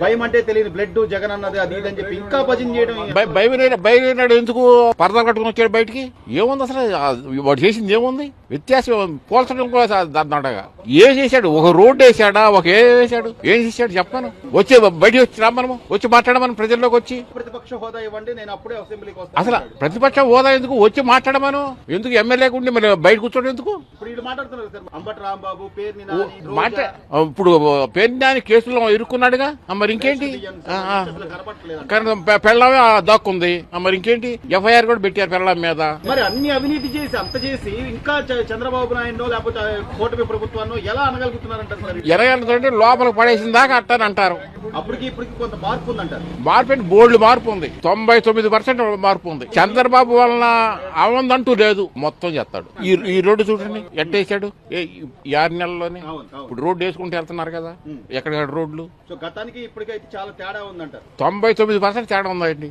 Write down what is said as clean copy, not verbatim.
భయం అంటే తెలియని బ్లడ్ జగన్ అన్నది అది ఇదని చెప్పి ఇంకా భజన చేయడం. బయలునాడు ఎందుకు పరదా కట్టుకుని వచ్చాడు బయటికి? ఏముంది అసలు వాడు చేసింది? ఏముంది వ్యత్యాసం? పోల్చడం కూడా దాండగా ఏం చేశాడు? ఒక రోడ్డు వేసాడా? ఒక వేసాడు? ఏం చేశాడు చెప్పాను? వచ్చి బయటికి వచ్చి రామనము, వచ్చి మాట్లాడమని ప్రజల్లోకి వచ్చి ప్రతిపక్ష హోదా ఇవ్వండి, నేను అప్పుడే అసెంబ్లీకి వస్తాను. అసలు ప్రతిపక్ష హోదా ఎందుకు? వచ్చి మాట్లాడమను. ఎందుకు ఎమ్మెల్యేకి ఉండి మరి బయట కూర్చోడం ఎందుకు? ఇప్పుడు వీళ్ళు మాట్లాడుతున్నారు సార్, అంబటి రాంబాబు పేరుని ఇప్పుడు పేరుని కేసులో ఇరుక్కున్నాడుగా, మరి ఇంకేంటి? కానీ పెళ్ళమే దాక్కుంది, మరి ఇంకేంటి? ఎఫ్ఐఆర్ కూడా పెట్టారు పెళ్ళం మీద. మరి అన్ని అవినీతి చేసి అంత చేసి ఇంకా చంద్రబాబు నాయుడు లేకపోతే కూటమి ప్రభుత్వాన్ని ఎలా అనగలుగుతున్నారంటారు సార్? ఎరగంటే లోపలికి పడేసిన దాకా అట్టానంటారు. అప్పటికి ఇప్పటికి కొంత మార్పు ఉందంటారు. మార్పు అంటే బోల్డ్ మార్పు ఉంది. 99% మార్పు ఉంది. చంద్రబాబు వలన అవందంటూ లేదు, మొత్తం చేస్తాడు. ఈ రోడ్డు చూడండి ఎట్టేసాడు 6 నెలల్లోనే. ఇప్పుడు రోడ్డు వేసుకుంటూ వెళ్తున్నారు కదా, ఎక్కడ రోడ్లు. సో గతానికి ఇప్పటికైతే చాలా తేడా ఉందంటారు. 99% తేడా ఉందండి.